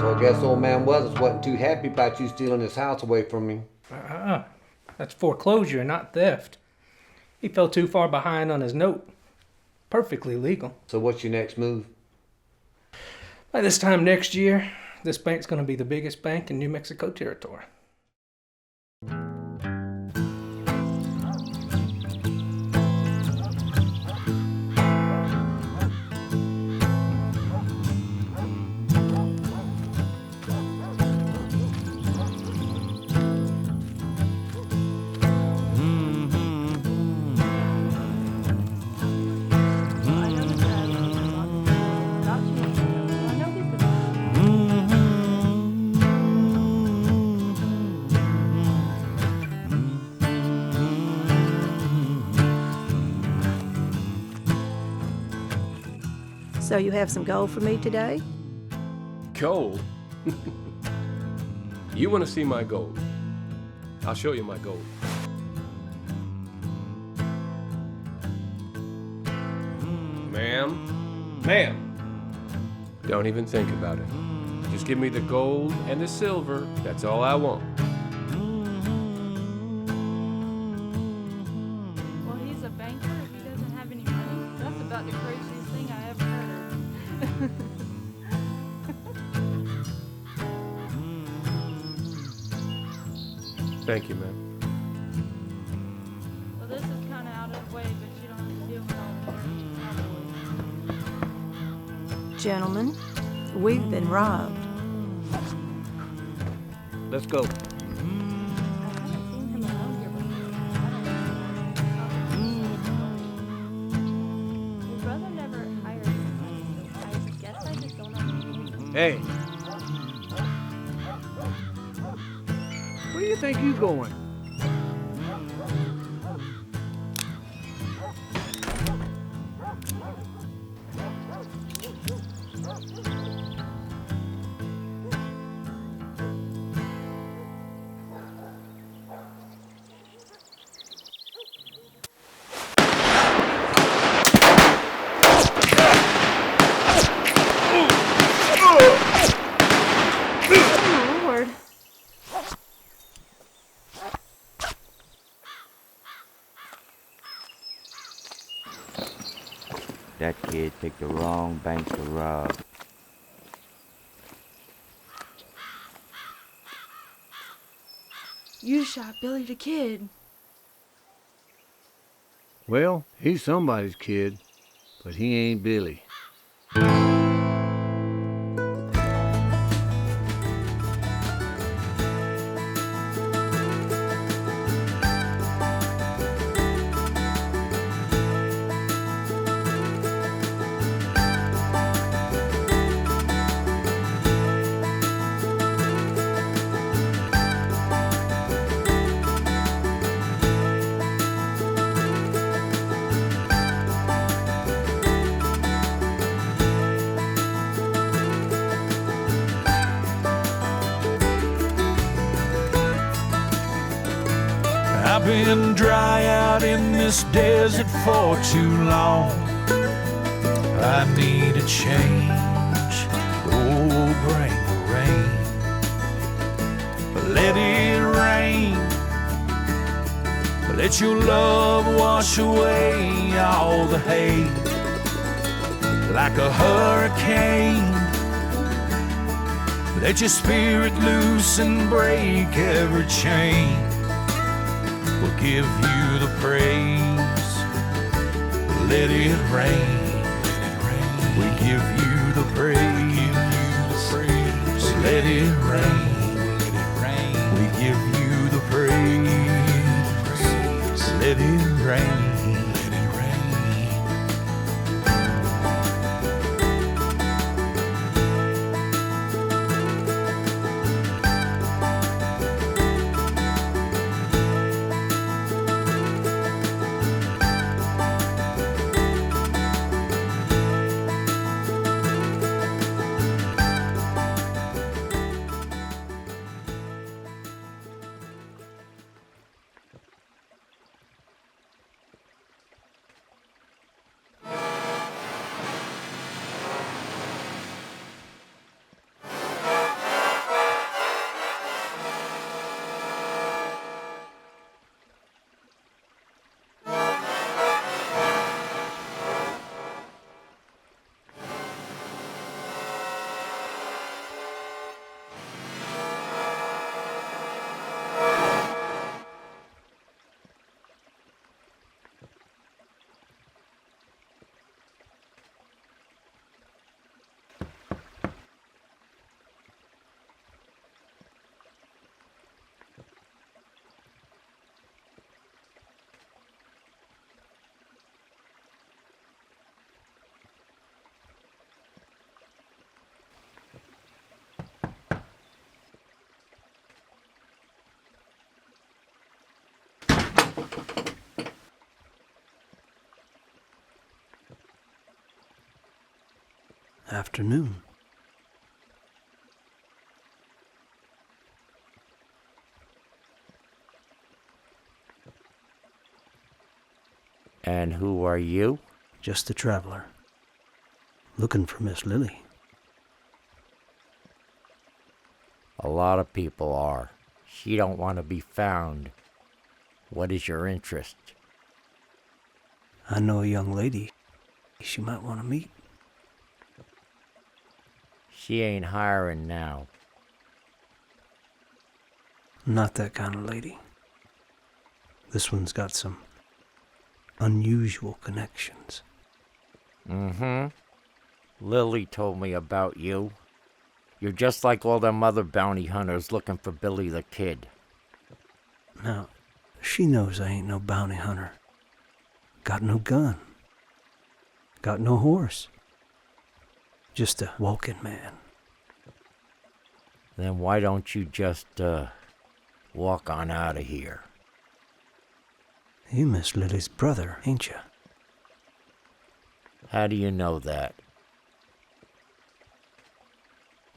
I guess old man Weathers wasn't too happy about you stealing his house away from him. That's foreclosure, not theft. He fell too far behind on his note. Perfectly legal. So what's your next move? By this time next year, this bank's going to be the biggest bank in New Mexico territory. So you have some gold for me today? Gold? You want to see my gold? I'll show you my gold. Ma'am, don't even think about it. Just give me the gold and the silver. That's all I want. Well, he's a banker if he doesn't have any money. That's about the craziest thing I ever heard. Thank you, ma'am. Well, this is kind of out of the way, but you don't have to deal with all the work. Gentlemen, we've been robbed. Let's go. I haven't seen him around here before. Your brother never hired somebody, so I guess I just don't know. Hey. Where do you think you're going? Lord. That kid picked the wrong bank to rob. You shot Billy the Kid. Well, he's somebody's kid, but he ain't Billy. I've been dry out in this desert for too long. I need a change. Oh, bring the rain. Let it rain. Let your love wash away all the hate. Like a hurricane. Let your spirit loose and break every chain. We'll give you the praise. Let it rain. We give you the praise. Let it rain. We give you the praise. Let it rain. afternoon. And who are you? Just a traveler. Looking for Miss Lily. A lot of people are. She don't want to be found. What is your interest? I know a young lady she might want to meet. She ain't hiring now. Not that kind of lady. This one's got some unusual connections. Mm-hmm. Lily told me about you. You're just like all them other bounty hunters looking for Billy the Kid. Now, she knows I ain't no bounty hunter. Got no gun. Got no horse. Just a walking man. Then why don't you just, walk on out of here? You Miss Lily's brother, ain't you? How do you know that?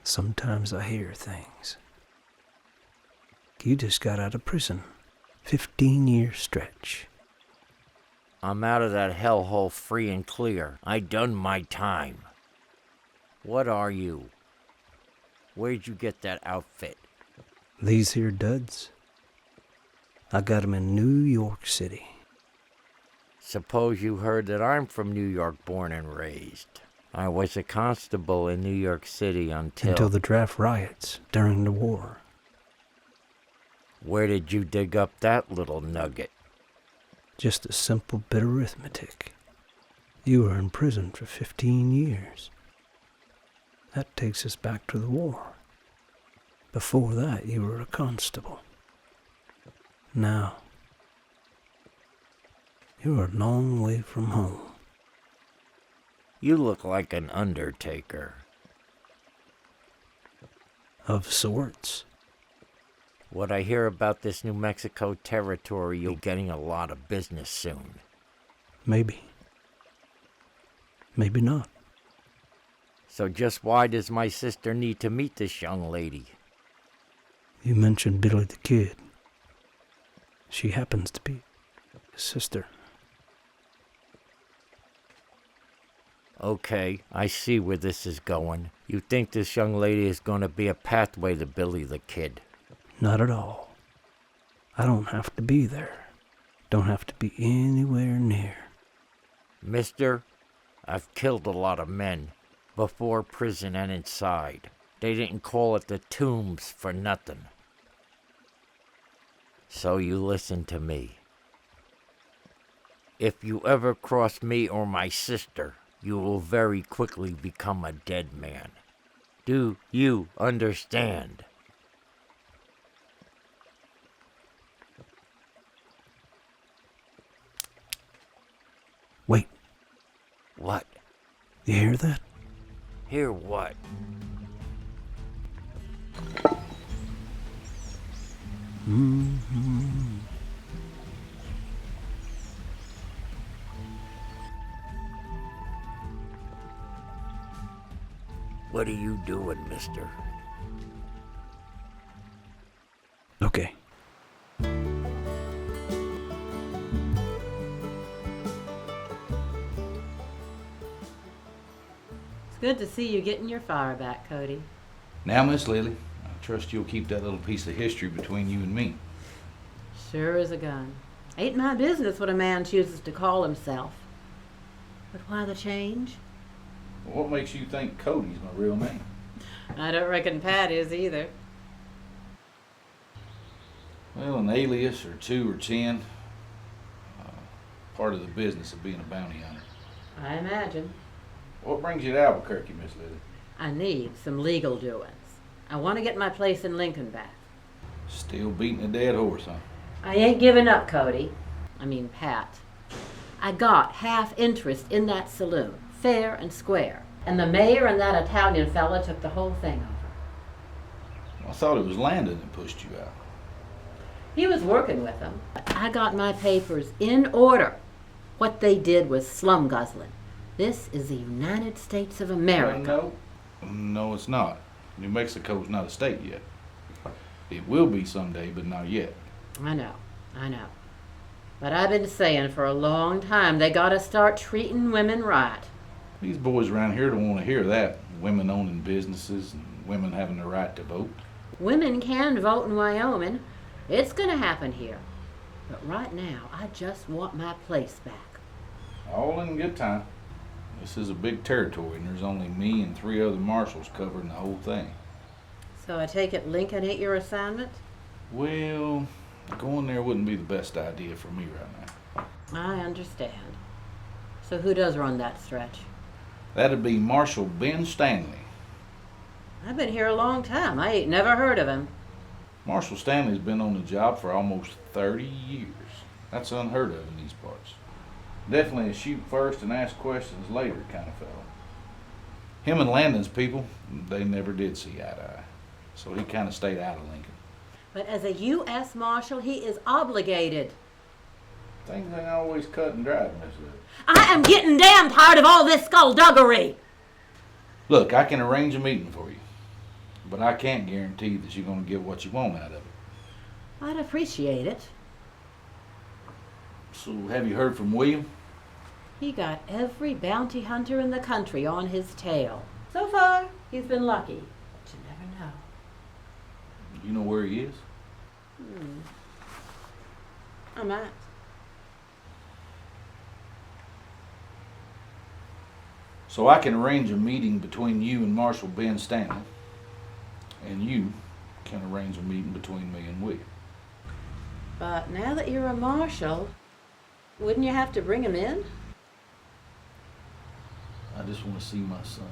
Sometimes I hear things. You just got out of prison. 15-year stretch. I'm out of that hellhole free and clear. I done my time. What are you? Where'd you get that outfit? These here duds? I got 'em in New York City. Suppose you heard that I'm from New York, born and raised. I was a constable in New York City until the draft riots during the war. Where did you dig up that little nugget? Just a simple bit of arithmetic. You were in prison for 15 years. That takes us back to the war. Before that, you were a constable. Now, you're a long way from home. You look like an undertaker. Of sorts. What I hear about this New Mexico territory, you're getting a lot of business soon. Maybe. Maybe not. So just why does my sister need to meet this young lady? You mentioned Billy the Kid. She happens to be his sister. Okay, I see where this is going. You think this young lady is going to be a pathway to Billy the Kid? Not at all. I don't have to be there. Don't have to be anywhere near. Mister, I've killed a lot of men, before prison and inside. They didn't call it the tombs for nothing. So you listen to me. If you ever cross me or my sister, you will very quickly become a dead man. Do you understand? Wait, What? you hear that? Hear what? Mm-hmm. What are you doing, mister? Okay. It's good to see you getting your fire back, Cody. Now, Miss Lily, I trust you'll keep that little piece of history between you and me. Sure as a gun. Ain't my business what a man chooses to call himself. But why the change? Well, what makes you think Cody's my real name? I don't reckon Pat is either. Well, an alias or 2 or 10, part of the business of being a bounty hunter. I imagine. What brings you to Albuquerque, Miss Lily? I need some legal doings. I want to get my place in Lincoln back. Still beating a dead horse, huh? I ain't giving up, Cody. I mean, Pat. I got half interest in that saloon, fair and square. And the mayor and that Italian fella took the whole thing over. I thought it was Landon that pushed you out. He was working with them. I got my papers in order. What they did was slum guzzling. This is the United States of America. No, it's not. New Mexico's not a state yet. It will be someday, but not yet. I know. But I've been saying for a long time they gotta start treating women right. These boys around here don't want to hear that. Women owning businesses and women having the right to vote. Women can vote in Wyoming. It's gonna happen here. But right now, I just want my place back. All in good time. This is a big territory, and there's only me and 3 other marshals covering the whole thing. So I take it Lincoln ain't your assignment? Well, going there wouldn't be the best idea for me right now. I understand. So who does run that stretch? That'd be Marshal Ben Stanley. I've been here a long time. I ain't never heard of him. Marshal Stanley's been on the job for almost 30 years. That's unheard of in these parts. Definitely a shoot first and ask questions later kind of fellow. Him and Landon's people, they never did see eye to eye. So he kind of stayed out of Lincoln. But as a U.S. Marshal, he is obligated. Things ain't always cut and dried, Miss Lily. I am getting damn tired of all this skullduggery. Look, I can arrange a meeting for you, but I can't guarantee that you're going to get what you want out of it. I'd appreciate it. So have you heard from William? He got every bounty hunter in the country on his tail. So far, he's been lucky, but you never know. You know where he is? I might. So I can arrange a meeting between you and Marshal Ben Stanley, and you can arrange a meeting between me and William. But now that you're a marshal, wouldn't you have to bring him in? I just want to see my son.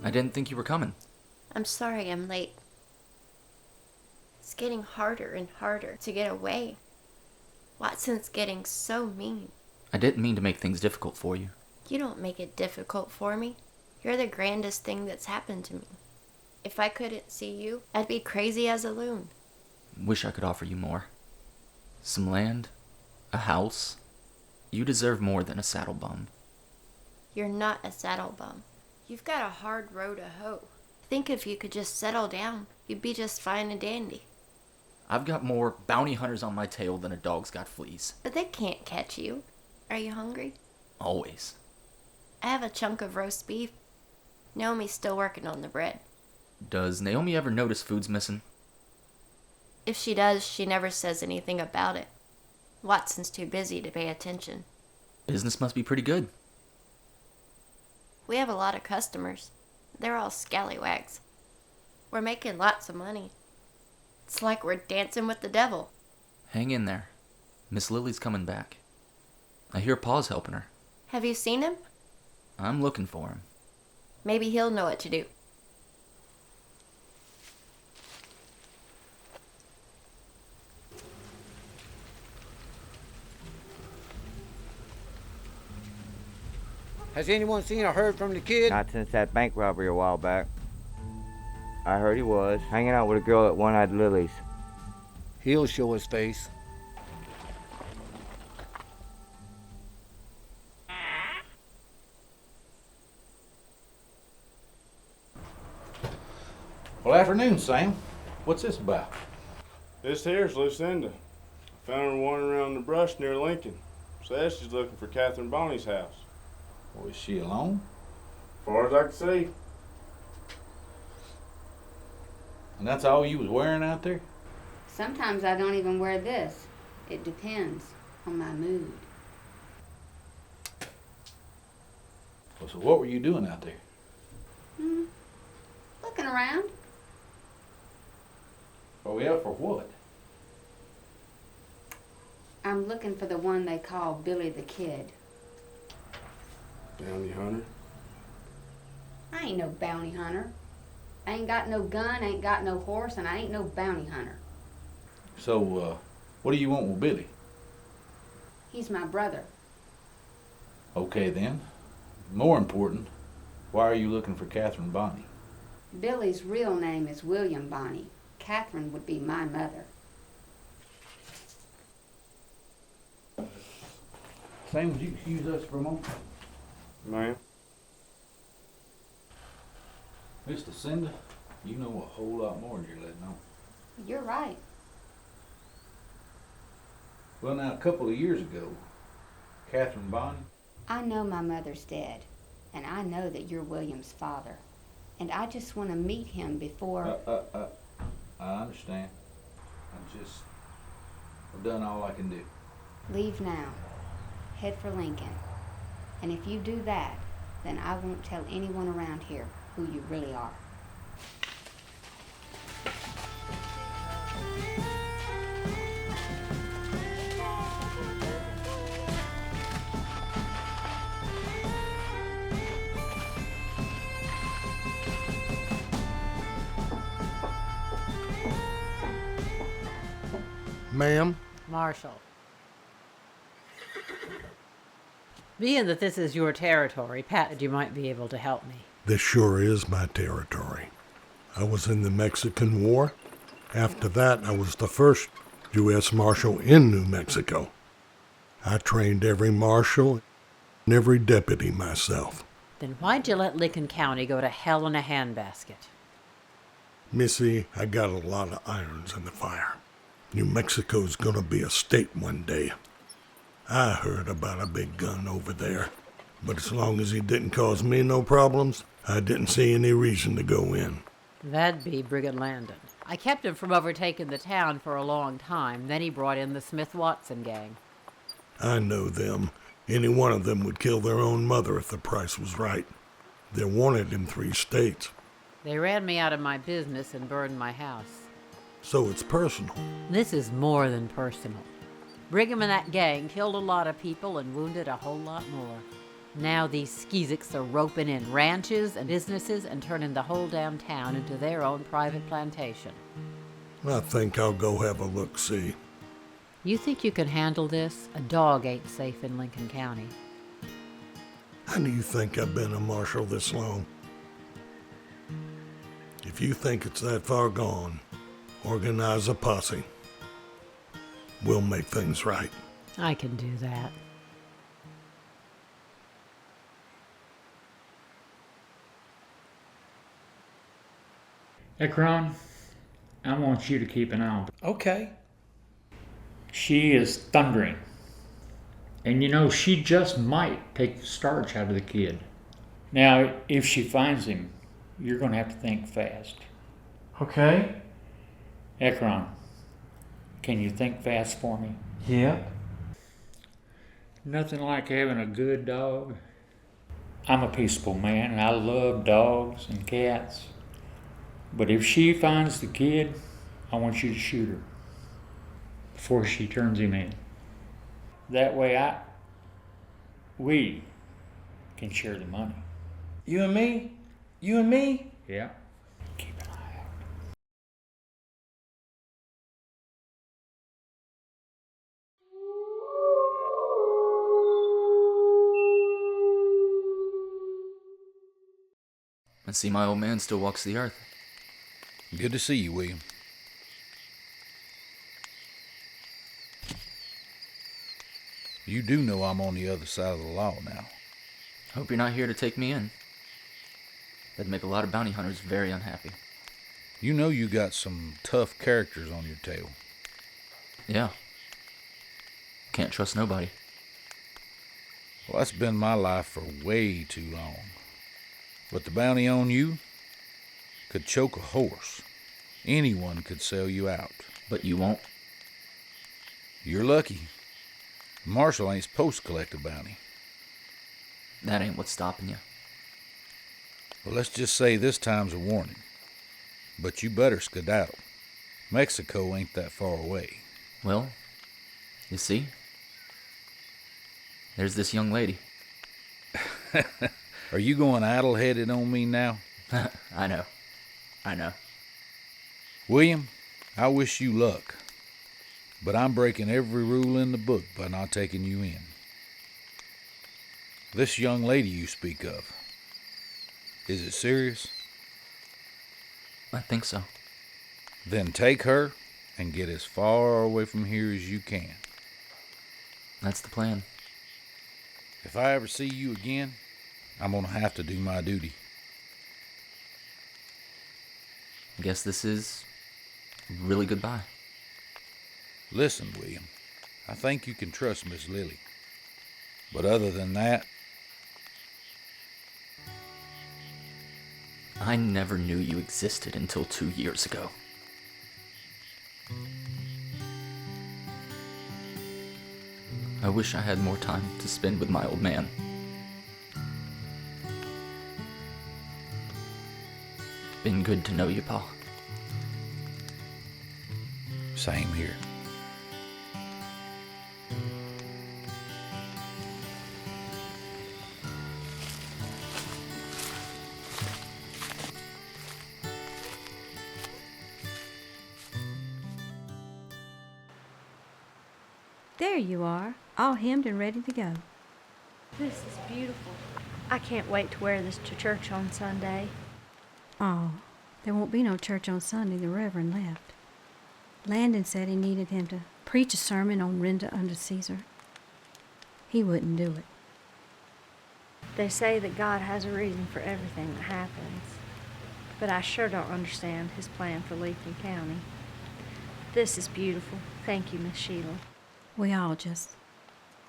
I didn't think you were coming. I'm sorry I'm late. It's getting harder and harder to get away. Watson's getting so mean. I didn't mean to make things difficult for you. You don't make it difficult for me. You're the grandest thing that's happened to me. If I couldn't see you, I'd be crazy as a loon. Wish I could offer you more. Some land, a house. You deserve more than a saddle bum. You're not a saddle bum. You've got a hard row to hoe. Think if you could just settle down, you'd be just fine and dandy. I've got more bounty hunters on my tail than a dog's got fleas. But they can't catch you. Are you hungry? Always. I have a chunk of roast beef. Naomi's still working on the bread. Does Naomi ever notice food's missing? If she does, she never says anything about it. Watson's too busy to pay attention. Business must be pretty good. We have a lot of customers. They're all scallywags. We're making lots of money. It's like we're dancing with the devil. Hang in there. Miss Lily's coming back. I hear Pa's helping her. Have you seen him? I'm looking for him. Maybe he'll know what to do. Has anyone seen or heard from the kid? Not since that bank robbery a while back. I heard he was hanging out with a girl at One-Eyed Lily's. He'll show his face. Well, afternoon, Sam. What's this about? This here's Lucinda. Found her wandering around the brush near Lincoln. Says she's looking for Catherine Bonney's house. Well, is she alone? As far as I can see. And that's all you was wearing out there? Sometimes I don't even wear this. It depends on my mood. Well, so what were you doing out there? Looking around. Oh, yeah, for what? I'm looking for the one they call Billy the Kid. Bounty hunter? I ain't no bounty hunter. I ain't got no gun, ain't got no horse, and I ain't no bounty hunter. So, what do you want with Billy? He's my brother. Okay then. More important, why are you looking for Catherine Bonney? Billy's real name is William Bonney. Catherine would be my mother. Sam, would you excuse us for a moment? Ma'am? Miss Lucinda, you know a whole lot more than you're letting on. You're right. Well, now, a couple of years ago, Catherine Bonney. I know my mother's dead, and I know that you're William's father. And I just want to meet him before... I understand. I've done all I can do. Leave now. Head for Lincoln. And if you do that, then I won't tell anyone around here who you really are. Ma'am? Marshal. Being that this is your territory, Pat, you might be able to help me. This sure is my territory. I was in the Mexican War. After that, I was the first U.S. Marshal in New Mexico. I trained every marshal and every deputy myself. Then why'd you let Lincoln County go to hell in a handbasket? Missy, I got a lot of irons in the fire. New Mexico's gonna be a state one day. I heard about a big gun over there, but as long as he didn't cause me no problems, I didn't see any reason to go in. That'd be Brigham Landon. I kept him from overtaking the town for a long time. Then he brought in the Smith-Watson gang. I know them. Any one of them would kill their own mother if the price was right. They're wanted in 3 states. They ran me out of my business and burned my house. So it's personal. This is more than personal. Brigham and that gang killed a lot of people and wounded a whole lot more. Now these skeezicks are roping in ranches and businesses and turning the whole damn town into their own private plantation. I think I'll go have a look-see. You think you can handle this? A dog ain't safe in Lincoln County. How do you think I've been a marshal this long? If you think it's that far gone, organize a posse. We'll make things right. I can do that. Ekron, I want you to keep an eye on her. Okay. She is thundering. And you know, she just might take the starch out of the kid. Now, if she finds him, you're going to have to think fast. Okay. Ekron, can you think fast for me? Yeah. Nothing like having a good dog. I'm a peaceable man, and I love dogs and cats. But if she finds the kid, I want you to shoot her before she turns him in. That way we can share the money. You and me? You and me? Yeah. Keep an eye out. I see my old man still walks the earth. Good to see you, William. You do know I'm on the other side of the law now. Hope you're not here to take me in. That'd make a lot of bounty hunters very unhappy. You know you got some tough characters on your tail. Yeah. Can't trust nobody. Well, that's been my life for way too long. But the bounty on you could choke a horse. Anyone could sell you out. But you won't? You're lucky. Marshal ain't supposed to collect a bounty. That ain't what's stopping you. Well, let's just say this time's a warning. But you better skedaddle. Mexico ain't that far away. Well, you see? There's this young lady. Are you going addle-headed on me now? I know. William, I wish you luck. but I'm breaking every rule in the book by not taking you in. This young lady you speak of, is it serious? I think so. Then take her and get as far away from here as you can. That's the plan. If I ever see you again, I'm gonna have to do my duty. I guess this is really goodbye. Listen, William, I think you can trust Miss Lily. But other than that, I never knew you existed until 2 years ago. I wish I had more time to spend with my old man. Been good to know you, Pa. same here. There you are, all hemmed and ready to go. This is beautiful. I can't wait to wear this to church on Sunday. Oh, there won't be no church on Sunday. The Reverend left. Landon said he needed him to preach a sermon on render unto Caesar. He wouldn't do it. They say that God has a reason for everything that happens, but I sure don't understand his plan for Lincoln County. This is beautiful. Thank you, Miss Sheila. We all just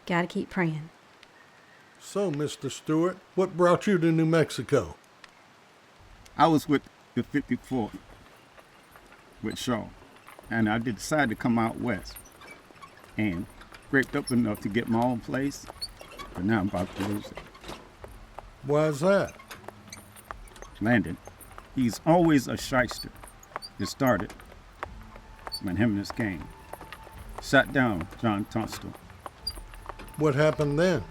gotta keep praying. So, Mr. Stewart, what brought you to New Mexico? I was with the 54th, with Shaw, and I decided to come out west and scraped up enough to get my own place, but now I'm about to lose it. Why is that? Landon, he's always a shyster. It started when him and his gang shot down John Tunstall. What happened then?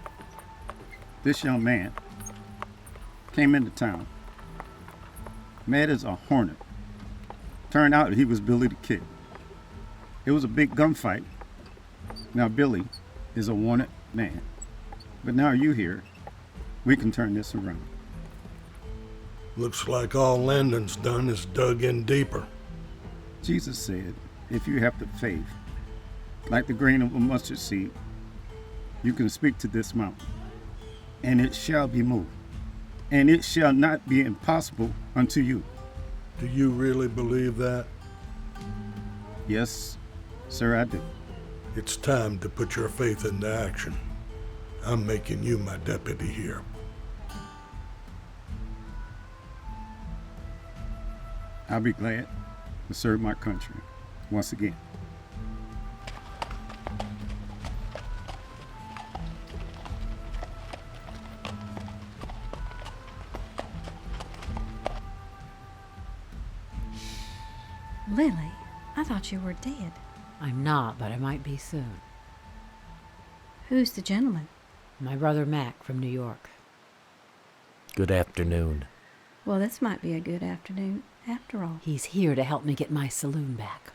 This young man came into town, mad as a hornet. Turned out he was Billy the Kid. It was a big gunfight. Now Billy is a wanted man. But now you here, we can turn this around. Looks like all Landon's done is dug in deeper. Jesus said, if you have the faith, like the grain of a mustard seed, you can speak to this mountain, and it shall be moved, and it shall not be impossible unto you. Do you really believe that? Yes, sir, I do. It's time to put your faith into action. I'm making you my deputy here. I'll be glad to serve my country once again. Lily, I thought you were dead. I'm not, but I might be soon. Who's the gentleman? My brother Mac from New York. Good afternoon. Well, this might be a good afternoon, after all. He's here to help me get my saloon back.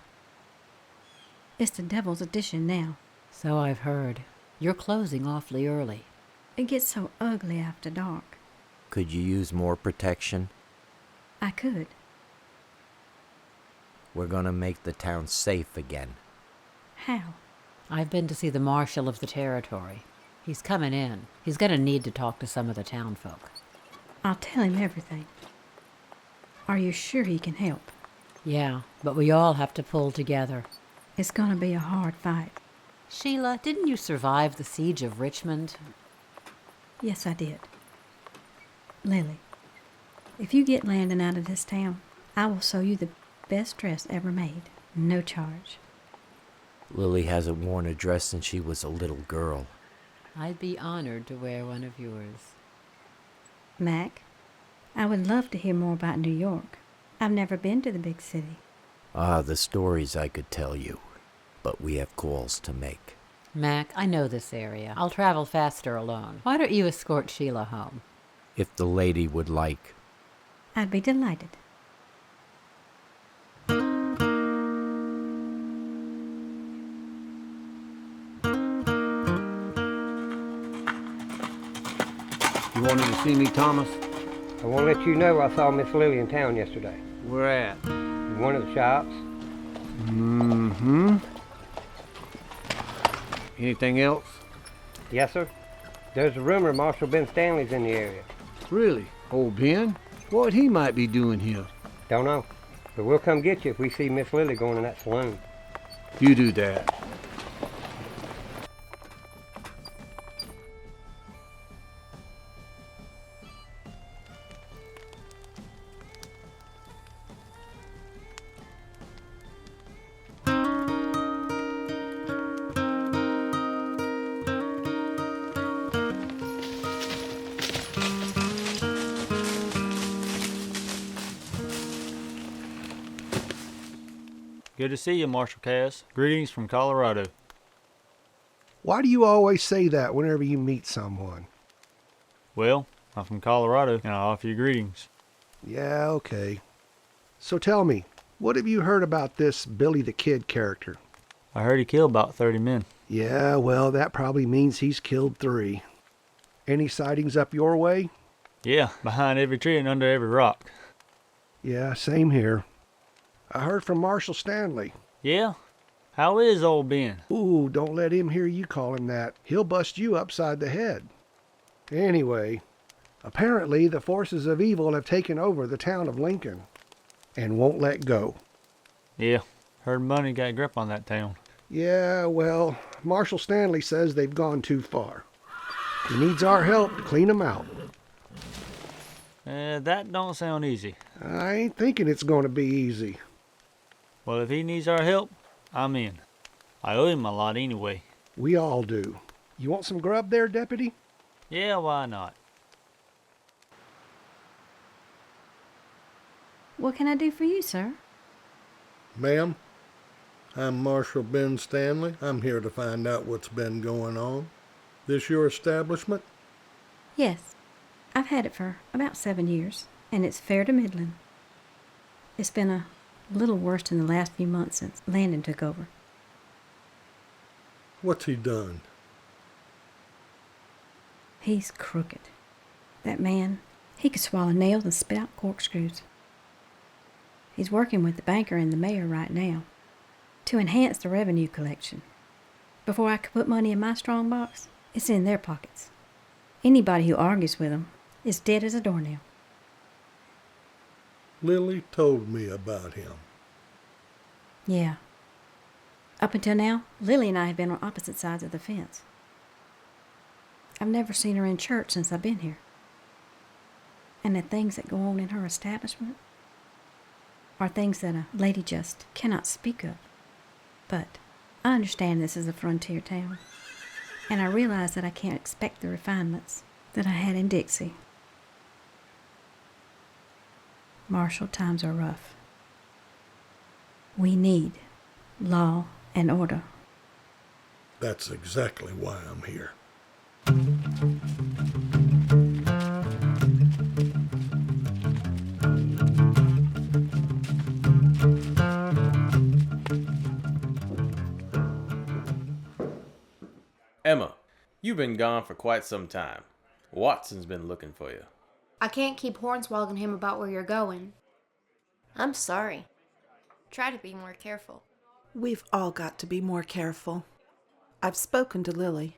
It's the Devil's Edition now. So I've heard. You're closing awfully early. It gets so ugly after dark. Could you use more protection? I could. We're gonna make the town safe again. How? I've been to see the Marshal of the territory. He's coming in. He's gonna need to talk to some of the town folk. I'll tell him everything. Are you sure he can help? Yeah, but we all have to pull together. It's gonna be a hard fight. Sheila, didn't you survive the siege of Richmond? Yes, I did. Lily, if you get Landon out of this town, I will sew you the best dress ever made. No charge. Lily hasn't worn a dress since she was a little girl. I'd be honored to wear one of yours. Mac, I would love to hear more about New York. I've never been to the big city. Ah, the stories I could tell you, but we have calls to make. Mac, I know this area. I'll travel faster alone. Why don't you escort Sheila home? If the lady would like. I'd be delighted. wanted to see me, Thomas? I want to let you know I saw Miss Lily in town yesterday. Where at? In one of the shops. Mm-hmm. Anything else? Yes, sir. There's a rumor Marshal Ben Stanley's in the area. Really? Old Ben? What he might be doing here? Don't know. But we'll come get you if we see Miss Lily going in that saloon. You do that. Good to see you, Marshal Cass. Greetings from Colorado. Why do you always say that whenever you meet someone? Well, I'm from Colorado, and I offer you greetings. Yeah, okay. So tell me, what have you heard about this Billy the Kid character? I heard he killed about 30 men. Yeah, well, that probably means he's killed 3. Any sightings up your way? Yeah, behind every tree and under every rock. Yeah, same here. I heard from Marshal Stanley. Yeah? How is old Ben? Ooh, don't let him hear you call him that. He'll bust you upside the head. Anyway, apparently the forces of evil have taken over the town of Lincoln and won't let go. Yeah, heard money got a grip on that town. Yeah, well, Marshal Stanley says they've gone too far. He needs our help to clean them out. That don't sound easy. I ain't thinking it's going to be easy. Well, if he needs our help, I'm in. I owe him a lot anyway. We all do. You want some grub there, Deputy? Yeah, why not? What can I do for you, sir? Ma'am, I'm Marshal Ben Stanley. I'm here to find out what's been going on. This your establishment? Yes. I've had it for about 7 years, and it's fair to middling. It's been a little worse in the last few months since Landon took over. What's he done? He's crooked. That man, he could swallow nails and spit out corkscrews. He's working with the banker and the mayor right now to enhance the revenue collection. Before I could put money in my strong box, it's in their pockets. Anybody who argues with him is dead as a doornail. Lily told me about him. Yeah. Up until now, Lily and I have been on opposite sides of the fence. I've never seen her in church since I've been here. And the things that go on in her establishment are things that a lady just cannot speak of. But I understand this is a frontier town, and I realize that I can't expect the refinements that I had in Dixie. Marshal, times are rough. We need law and order. That's exactly why I'm here. Emma, you've been gone for quite some time. Watson's been looking for you. I can't keep hornswogging him about where you're going. I'm sorry. Try to be more careful. We've all got to be more careful. I've spoken to Lily.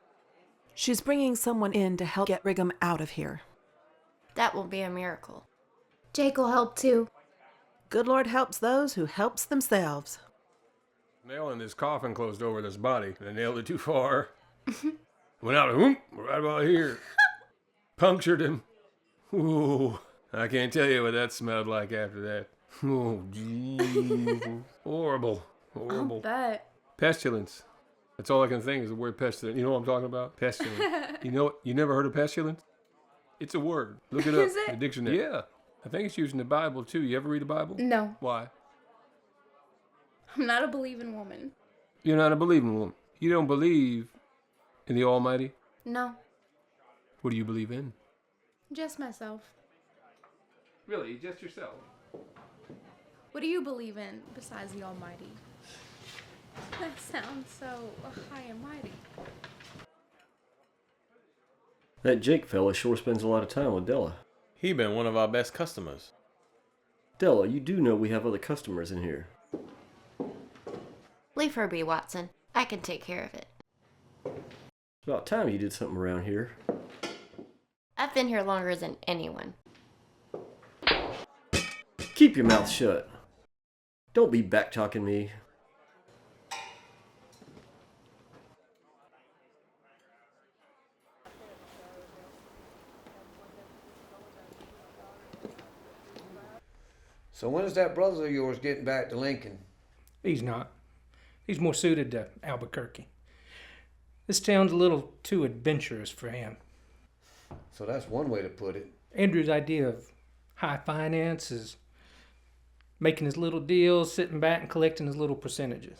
She's bringing someone in to help get Brigham out of here. That will be a miracle. Jake will help too. Good Lord helps those who helps themselves. Nailing this coffin closed over this body. They nailed it too far. Went out, whoop, right about here. Punctured him. Ooh, I can't tell you what that smelled like after that. Oh, geez. Horrible. Horrible. I'll bet. Pestilence. That's all I can think is the word pestilence. You know what I'm talking about? Pestilence. You know, you never heard of pestilence? It's a word. Look it up. Is it? The dictionary. Yeah. I think it's used in the Bible too. You ever read the Bible? No. Why? I'm not a believing woman. You're not a believing woman. You don't believe in the Almighty? No. What do you believe in? Just myself. Really? Just yourself? What do you believe in besides the Almighty? That sounds so high and mighty. That Jake fella sure spends a lot of time with Della. He been one of our best customers. Della, you do know we have other customers in here. Leave her be, Watson. I can take care of it. It's about time you did something around here. I've been here longer than anyone. Keep your mouth shut. Don't be back-talking me. So when is that brother of yours getting back to Lincoln? He's not. He's more suited to Albuquerque. This town's a little too adventurous for him. So that's one way to put it. Andrew's idea of high finance is making his little deals, sitting back and collecting his little percentages.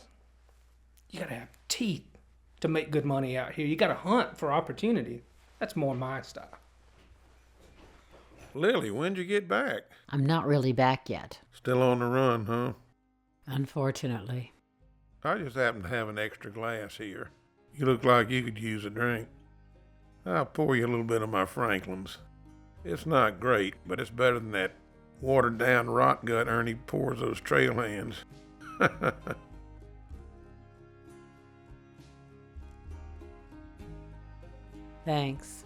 You gotta have teeth to make good money out here. You gotta hunt for opportunity. That's more my style. Lily, when'd you get back? I'm not really back yet. Still on the run, huh? Unfortunately. I just happen to have an extra glass here. You look like you could use a drink. I'll pour you a little bit of my Franklin's. It's not great, but it's better than that watered-down rot gut Ernie pours those trail hands. Thanks.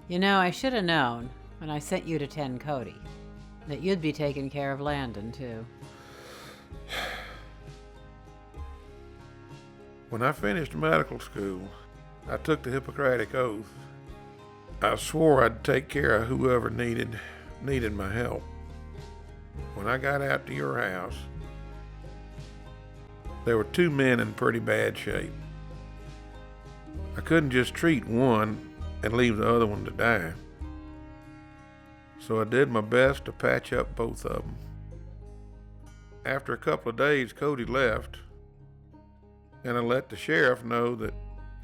You know, I should have known when I sent you to tend Cody that you'd be taking care of Landon, too. When I finished medical school, I took the Hippocratic Oath. I swore I'd take care of whoever needed my help. When I got out to your house, there were 2 men in pretty bad shape. I couldn't just treat one and leave the other one to die. So I did my best to patch up both of them. After a couple of days, Cody left, and I let the sheriff know that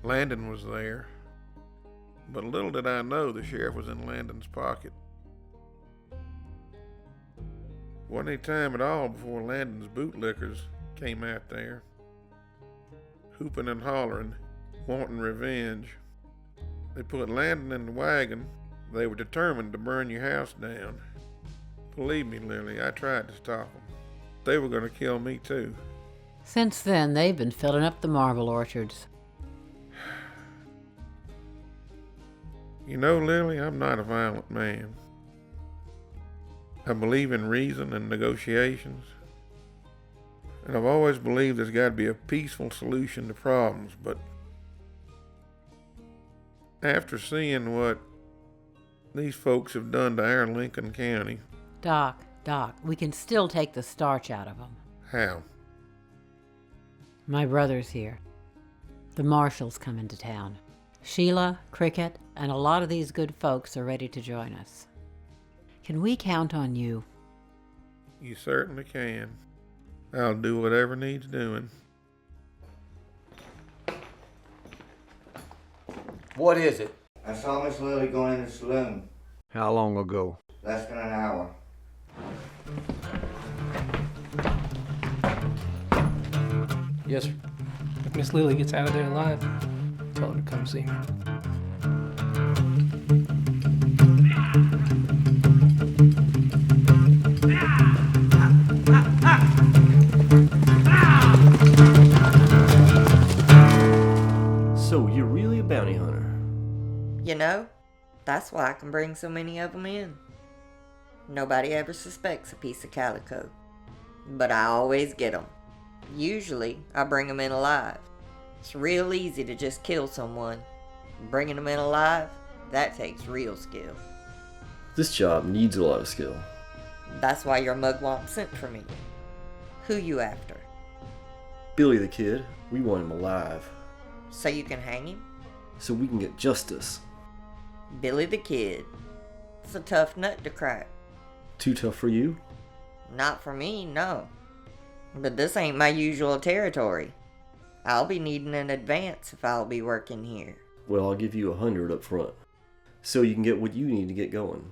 Landon was there. But little did I know the sheriff was in Landon's pocket. Wasn't any time at all before Landon's bootlickers came out there, hooping and hollering, wanting revenge. They put Landon in the wagon. They were determined to burn your house down. Believe me, Lily, I tried to stop them. They were going to kill me too. Since then, they've been filling up the marble orchards. You know, Lily, I'm not a violent man. I believe in reason and negotiations. And I've always believed there's got to be a peaceful solution to problems, but after seeing what these folks have done to our Lincoln County... Doc, we can still take the starch out of them. How? My brother's here. The Marshal's come into town. Sheila, Cricket, and a lot of these good folks are ready to join us. Can we count on you? You certainly can. I'll do whatever needs doing. What is it? I saw Miss Lily going in the saloon. How long ago? Less than an hour. Yes, sir. If Miss Lily gets out of there alive, tell her to come see me. So, you're really a bounty hunter? You know, that's why I can bring so many of them in. Nobody ever suspects a piece of calico. But I always get them. Usually, I bring them in alive. It's real easy to just kill someone. Bringing them in alive, that takes real skill. This job needs a lot of skill. That's why your mugwump sent for me. Who you after? Billy the Kid, we want him alive. So you can hang him? So we can get justice. Billy the Kid. It's a tough nut to crack. Too tough for you? Not for me, no. But this ain't my usual territory. I'll be needing an advance if I'll be working here. Well, I'll give you 100 up front, so you can get what you need to get going.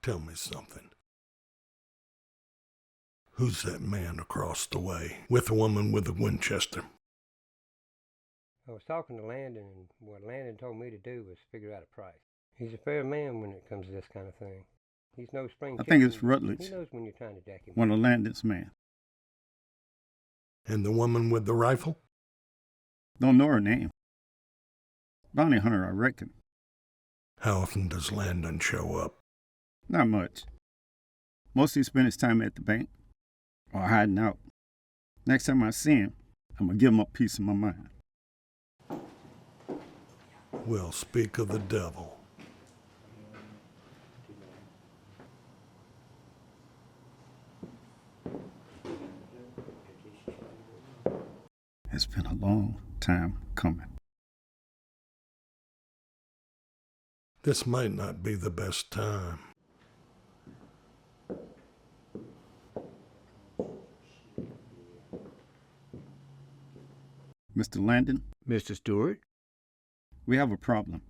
Tell me something. Who's that man across the way with the woman with the Winchester? I was talking to Landon, and what Landon told me to do was figure out a price. He's a fair man when it comes to this kind of thing. He's no spring I think chicken. it's Rutledge. He knows when you're trying to jack him. One of Landon's men. And the woman with the rifle? Don't know her name. Bounty hunter, I reckon. How often does Landon show up? Not much. Mostly spend his time at the bank or hiding out. Next time I see him, I'm going to give him a piece of my mind. Well, speak of the devil. It's been a long time coming. This might not be the best time. Mr. Landon? Mr. Stewart? We have a problem.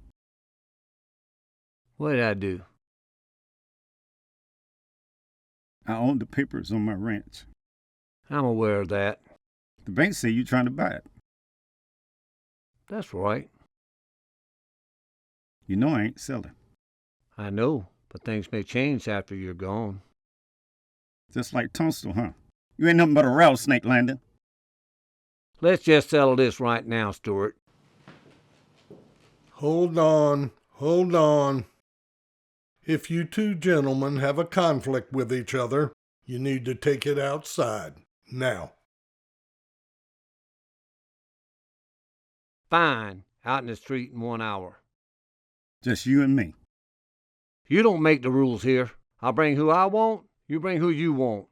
What did I do? I own the papers on my ranch. I'm aware of that. The bank say you're trying to buy it. That's right. You know I ain't selling. I know, but things may change after you're gone. Just like Tunstall, huh? You ain't nothing but a rattlesnake, Landon. Let's just settle this right now, Stewart. Hold on, hold on. If you two gentlemen have a conflict with each other, you need to take it outside, now. Fine, out in the street in 1 hour. Just you and me. You don't make the rules here. I'll bring who I want, you bring who you want.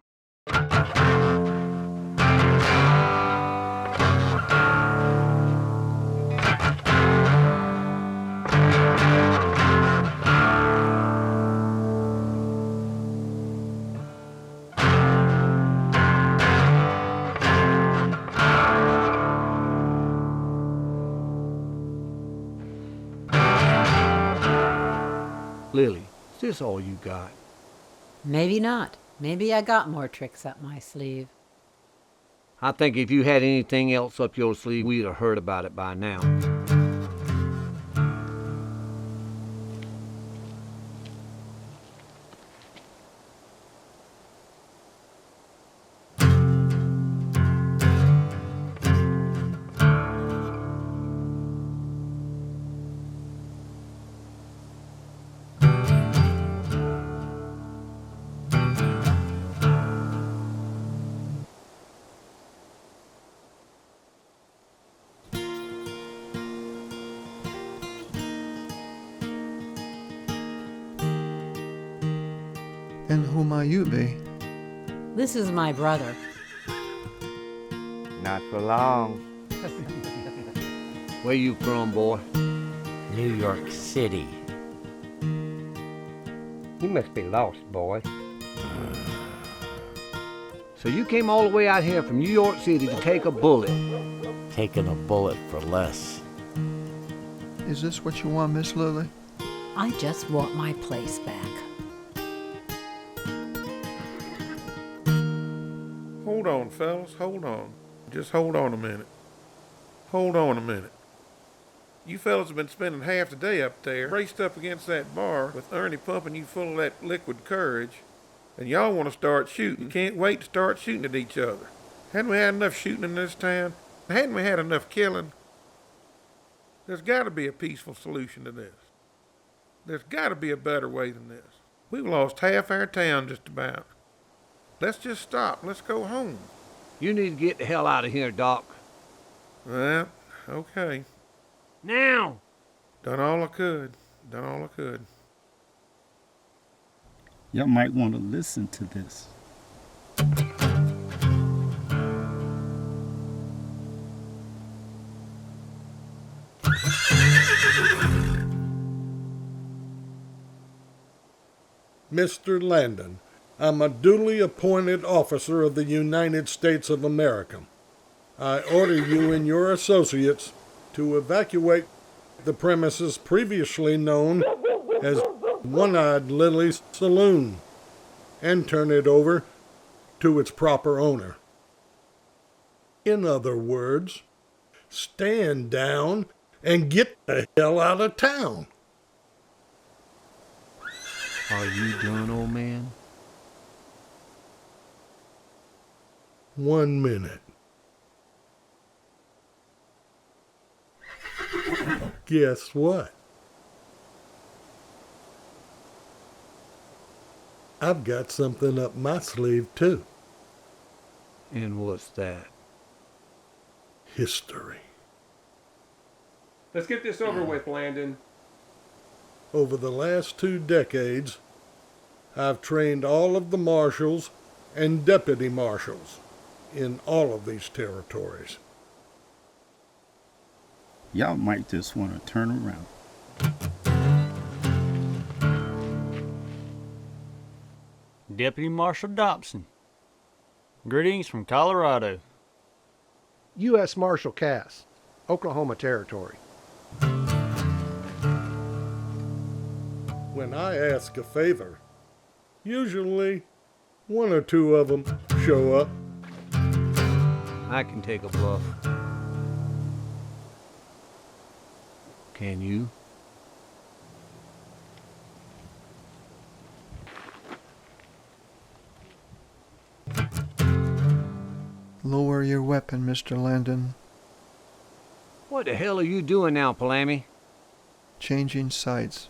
Lily, is this all you got? Maybe not. Maybe I got more tricks up my sleeve. I think if you had anything else up your sleeve, we'd have heard about it by now. And who might you be? This is my brother. Not for long. Where you from, boy? New York City. You must be lost, boy. So you came all the way out here from New York City to take a bullet? Taking a bullet for less. Is this what you want, Miss Lily? I just want my place back. Hold on, fellas, hold on. Just hold on a minute. Hold on a minute. You fellas have been spending half the day up there, braced up against that bar, with Ernie pumping you full of that liquid courage, and y'all want to start shooting. Can't wait to start shooting at each other. Hadn't we had enough shooting in this town? Hadn't we had enough killing? There's got to be a peaceful solution to this. There's got to be a better way than this. We've lost half our town just about. Let's just stop. Let's go home. You need to get the hell out of here, Doc. Well, okay. Now! Done all I could. Done all I could. Y'all might want to listen to this. Mr. Landon, I'm a duly appointed officer of the United States of America. I order you and your associates to evacuate the premises previously known as One-Eyed Lily's Saloon and turn it over to its proper owner. In other words, stand down and get the hell out of town. Are you done, old man? 1 minute. Guess what? I've got something up my sleeve, too. And what's that? History. Let's get this over with, Landon. Over the last 2 decades, I've trained all of the marshals and deputy marshals in all of these territories. Y'all might just want to turn around. Deputy Marshal Dobson. Greetings from Colorado. U.S. Marshal Cass, Oklahoma Territory. When I ask a favor, usually 1 or 2 of them show up. I can take a bluff. Can you? Lower your weapon, Mr. Landon. What the hell are you doing now, Palamy? Changing sides.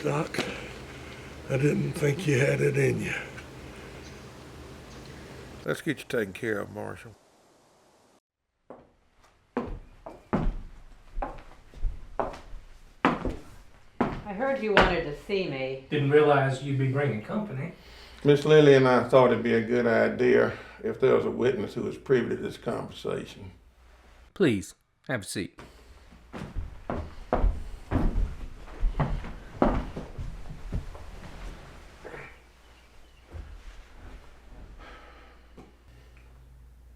Doc, I didn't think you had it in you. Let's get you taken care of, Marshal. I heard you wanted to see me. Didn't realize you'd be bringing company. Miss Lily and I thought it'd be a good idea if there was a witness who was privy to this conversation. Please, have a seat.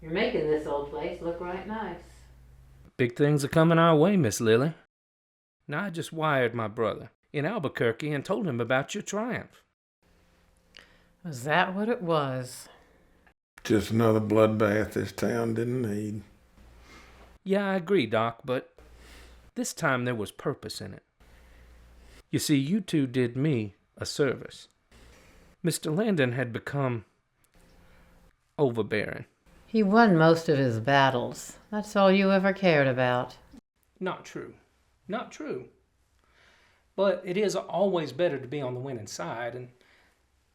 You're making this old place look right nice. Big things are coming our way, Miss Lily. Now, I just wired my brother in Albuquerque and told him about your triumph. Was that what it was? Just another bloodbath this town didn't need. Yeah, I agree, Doc, but this time there was purpose in it. You see, you two did me a service. Mr. Landon had become overbearing. He won most of his battles. That's all you ever cared about. Not true. Not true. But it is always better to be on the winning side, and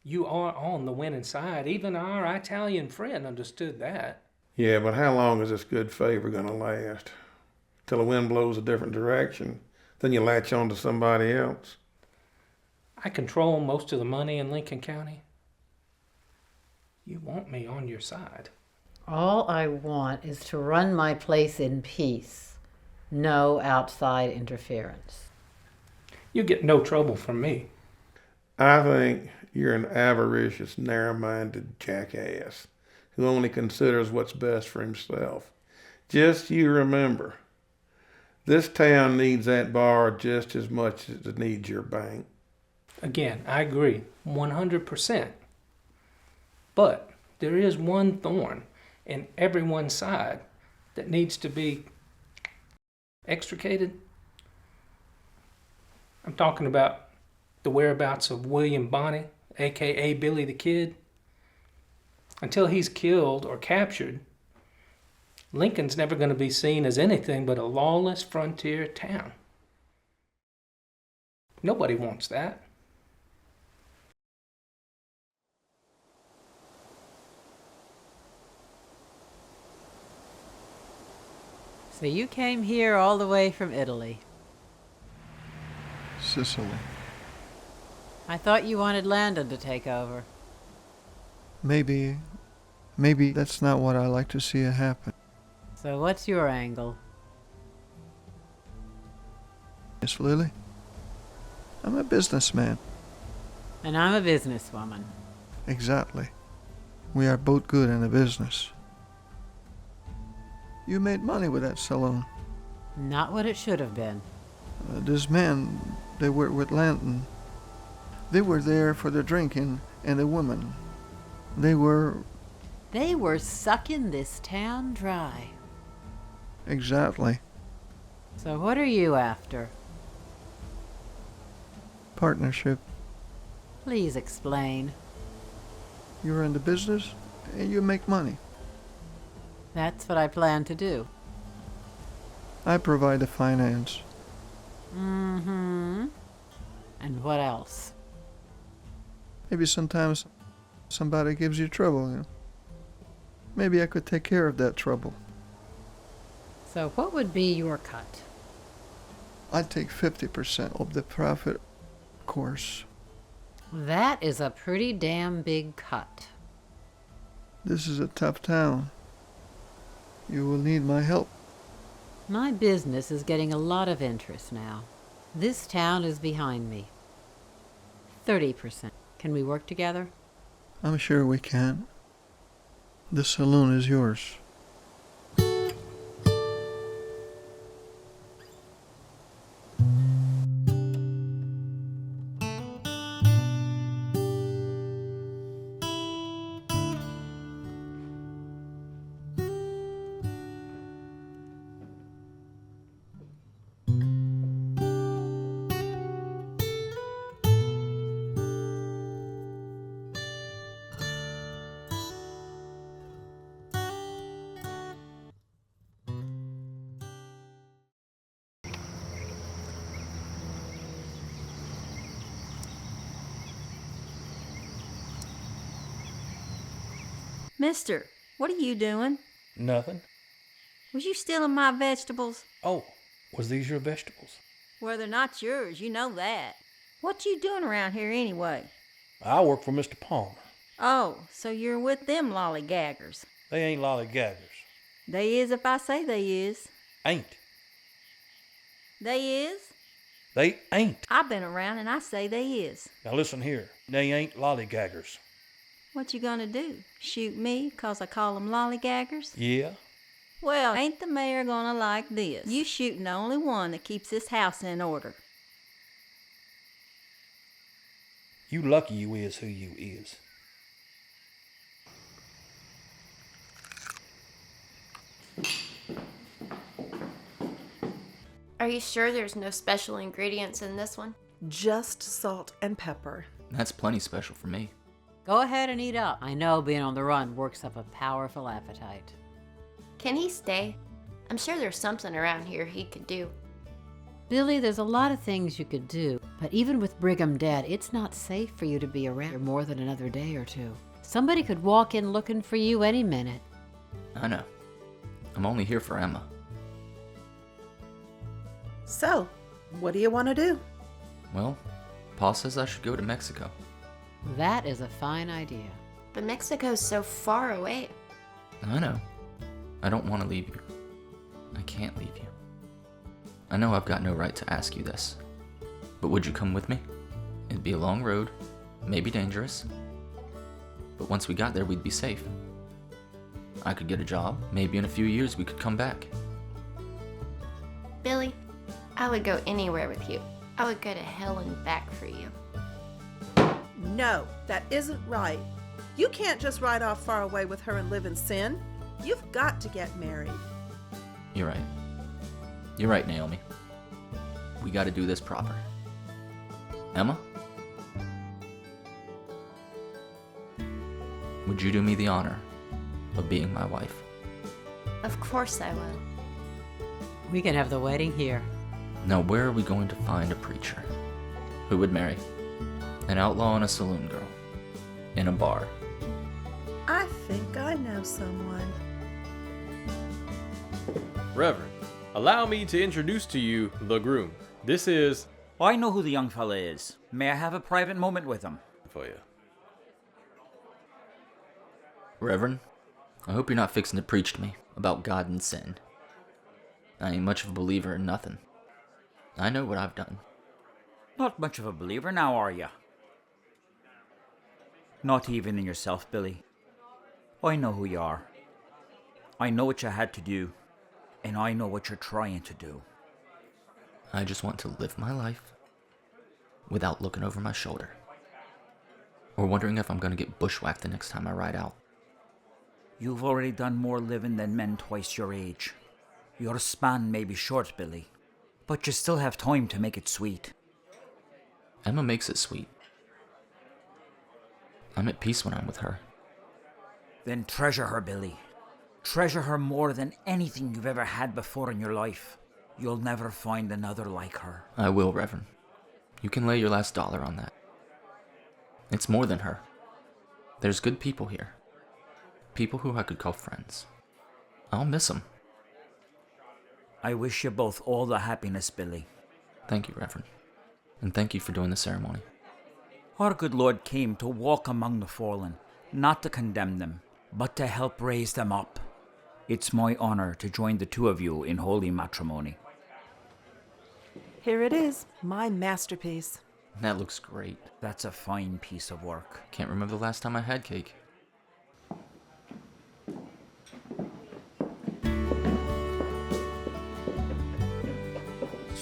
you are on the winning side. Even our Italian friend understood that. Yeah, but how long is this good favor going to last? Till the wind blows a different direction, then you latch on to somebody else. I control most of the money in Lincoln County. You want me on your side. All I want is to run my place in peace. No outside interference. You get no trouble from me. I think you're an avaricious, narrow-minded jackass who only considers what's best for himself. Just you remember, this town needs that bar just as much as it needs your bank. Again, I agree, 100%. But there is one thorn in everyone's side that needs to be extricated. I'm talking about the whereabouts of William Bonney, a.k.a. Billy the Kid. Until he's killed or captured, Lincoln's never going to be seen as anything but a lawless frontier town. Nobody wants that. So you came here all the way from Italy. Sicily. I thought you wanted Landon to take over. Maybe that's not what I like to see it happen. So what's your angle? Miss Lily, I'm a businessman. And I'm a businesswoman. Exactly. We are both good in the business. You made money with that saloon. Not what it should have been. This man, they were with Landon. They were there for the drinking and the women. They were sucking this town dry. Exactly. So what are you after? Partnership. Please explain. You're in the business and you make money. That's what I plan to do. I provide the finance. Mm-hmm. And what else? Maybe sometimes somebody gives you trouble, you know. Maybe I could take care of that trouble. So what would be your cut? I'd take 50% of the profit, of course. That is a pretty damn big cut. This is a tough town. You will need my help. My business is getting a lot of interest now. This town is behind me. 30%. Can we work together? I'm sure we can. The saloon is yours. Mister, what are you doing? Nothing. Was you stealing my vegetables? Oh, was these your vegetables? Well, they're not yours, you know that. What you doing around here anyway? I work for Mr. Palmer. Oh, so you're with them lollygaggers. They ain't lollygaggers. They is if I say they is. Ain't. They is? They ain't. I've been around and I say they is. Now listen here. They ain't lollygaggers. What you gonna do? Shoot me 'cause I call them lollygaggers? Yeah? Well, ain't the mayor gonna like this? You shooting the only one that keeps this house in order. You lucky you is who you is. Are you sure there's no special ingredients in this one? Just salt and pepper. That's plenty special for me. Go ahead and eat up. I know being on the run works up a powerful appetite. Can he stay? I'm sure there's something around here he could do. Billy, there's a lot of things you could do, but even with Brigham dead, it's not safe for you to be around more than another day or two. Somebody could walk in looking for you any minute. I know. I'm only here for Emma. So, what do you want to do? Well, Pa says I should go to Mexico. That is a fine idea. But Mexico's so far away. I know. I don't want to leave you. I can't leave you. I know I've got no right to ask you this, but would you come with me? It'd be a long road, maybe dangerous, but once we got there, we'd be safe. I could get a job. Maybe in a few years we could come back. Billy, I would go anywhere with you. I would go to hell and back for you. No, that isn't right. You can't just ride off far away with her and live in sin. You've got to get married. You're right. You're right, Naomi. We gotta do this proper. Emma? Would you do me the honor of being my wife? Of course I will. We can have the wedding here. Now, where are we going to find a preacher who would marry an outlaw and a saloon girl in a bar? I think I know someone. Reverend, allow me to introduce to you the groom. This is... I know who the young fella is. May I have a private moment with him? For you. Reverend, I hope you're not fixing to preach to me about God and sin. I ain't much of a believer in nothing. I know what I've done. Not much of a believer now, are ya? Not even in yourself, Billy. I know who you are. I know what you had to do, and I know what you're trying to do. I just want to live my life without looking over my shoulder. Or wondering if I'm going to get bushwhacked the next time I ride out. You've already done more living than men twice your age. Your span may be short, Billy, but you still have time to make it sweet. Emma makes it sweet. I'm at peace when I'm with her. Then treasure her, Billy. Treasure her more than anything you've ever had before in your life. You'll never find another like her. I will, Reverend. You can lay your last dollar on that. It's more than her. There's good people here. People who I could call friends. I'll miss them. I wish you both all the happiness, Billy. Thank you, Reverend. And thank you for doing the ceremony. Our good Lord came to walk among the fallen, not to condemn them, but to help raise them up. It's my honor to join the two of you in holy matrimony. Here it is, my masterpiece. That looks great. That's a fine piece of work. Can't remember the last time I had cake.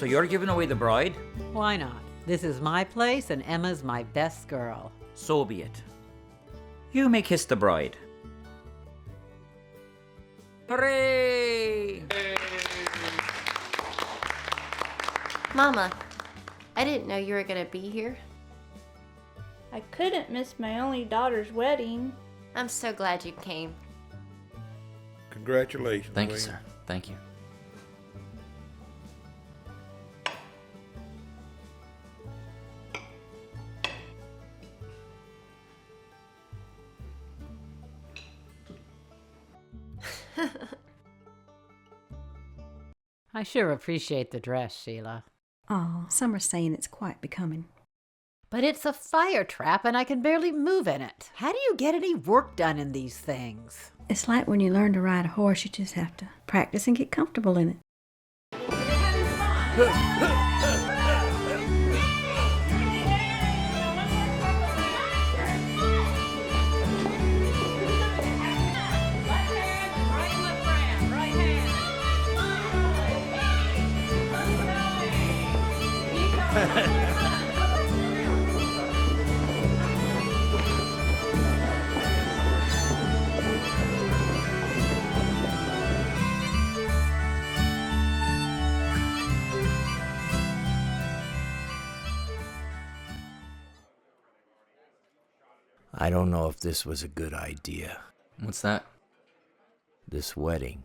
So you're giving away the bride? Why not? This is my place and Emma's my best girl. So be it. You may kiss the bride. Hooray! Mama, I didn't know you were gonna be here. I couldn't miss my only daughter's wedding. I'm so glad you came. Congratulations. Thank you, Wayne. sir. Thank you. I sure appreciate the dress, Sheila. Oh, some are saying it's quite becoming. But it's a fire trap and I can barely move in it. How do you get any work done in these things? It's like when you learn to ride a horse, you just have to practice and get comfortable in it. I don't know if this was a good idea. What's that? This wedding.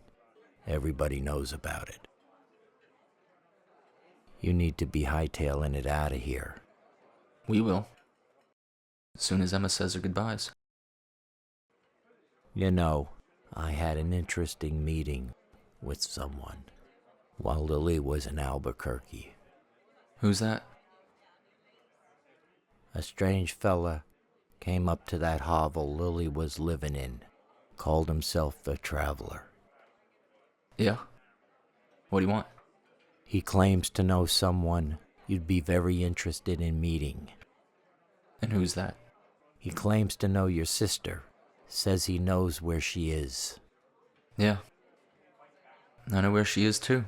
Everybody knows about it. You need to be hightailing it out of here. We will. As soon as Emma says her goodbyes. You know, I had an interesting meeting with someone while Lily was in Albuquerque. Who's that? A strange fella came up to that hovel Lily was living in, called himself the Traveler. Yeah? What do you want? He claims to know someone you'd be very interested in meeting. And who's that? He claims to know your sister. Says he knows where she is. Yeah. I know where she is too.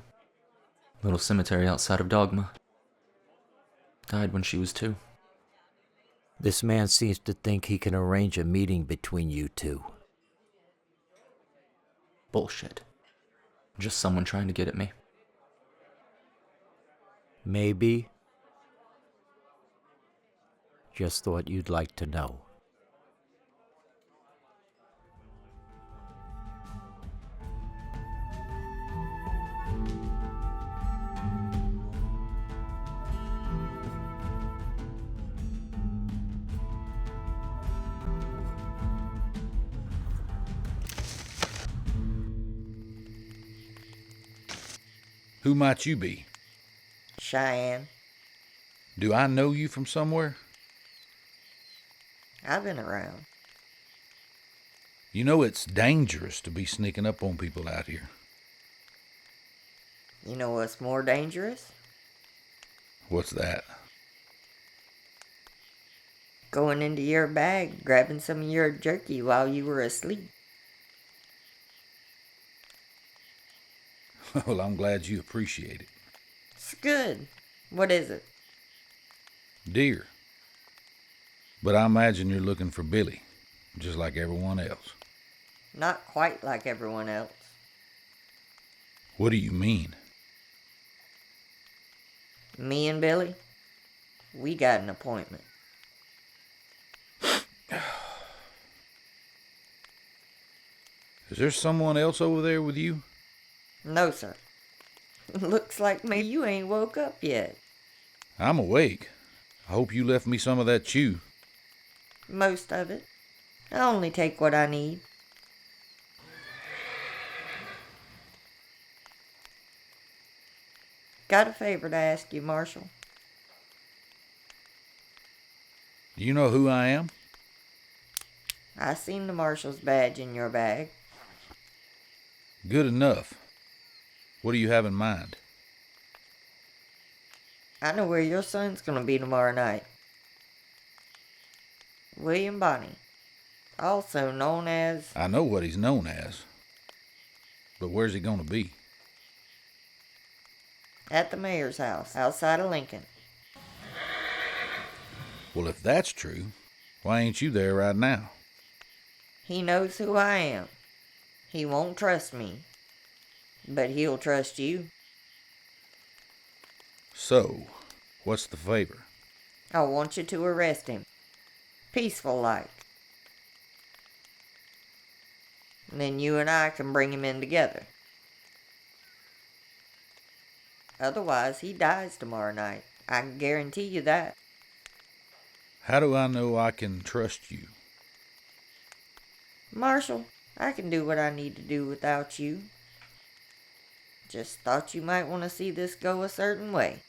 Little cemetery outside of Dogma. Died when she was 2. This man seems to think he can arrange a meeting between you two. Bullshit. Just someone trying to get at me. Maybe. Just thought you'd like to know. Who might you be? Cheyenne. Do I know you from somewhere? I've been around. You know it's dangerous to be sneaking up on people out here. You know what's more dangerous? What's that? Going into your bag, grabbing some of your jerky while you were asleep. Well, I'm glad you appreciate it. It's good. What is it? Deer. But I imagine you're looking for Billy, just like everyone else. Not quite like everyone else. What do you mean? Me and Billy, we got an appointment. Is there someone else over there with you? No, sir. Looks like maybe you ain't woke up yet. I'm awake. I hope you left me some of that chew. Most of it. I only take what I need. Got a favor to ask you, Marshal. Do you know who I am? I seen the Marshal's badge in your bag. Good enough. What do you have in mind? I know where your son's gonna be tomorrow night. William Bonney, also known as... I know what he's known as. But where's he gonna be? At the mayor's house, outside of Lincoln. Well, if that's true, why ain't you there right now? He knows who I am. He won't trust me. But he'll trust you. So, what's the favor? I want you to arrest him. Peaceful like. And then you and I can bring him in together. Otherwise, he dies tomorrow night. I can guarantee you that. How do I know I can trust you? Marshal, I can do what I need to do without you. Just thought you might want to see this go a certain way.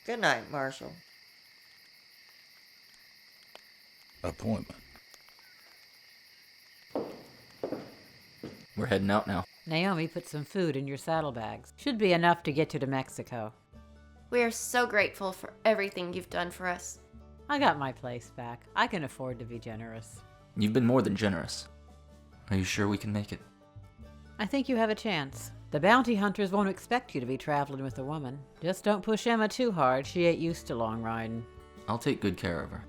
Good night, Marshal. Appointment. We're heading out now. Naomi put some food in your saddlebags. Should be enough to get you to Mexico. We are so grateful for everything you've done for us. I got my place back. I can afford to be generous. You've been more than generous. Are you sure we can make it? I think you have a chance. The bounty hunters won't expect you to be traveling with a woman. Just don't push Emma too hard. She ain't used to long riding. I'll take good care of her.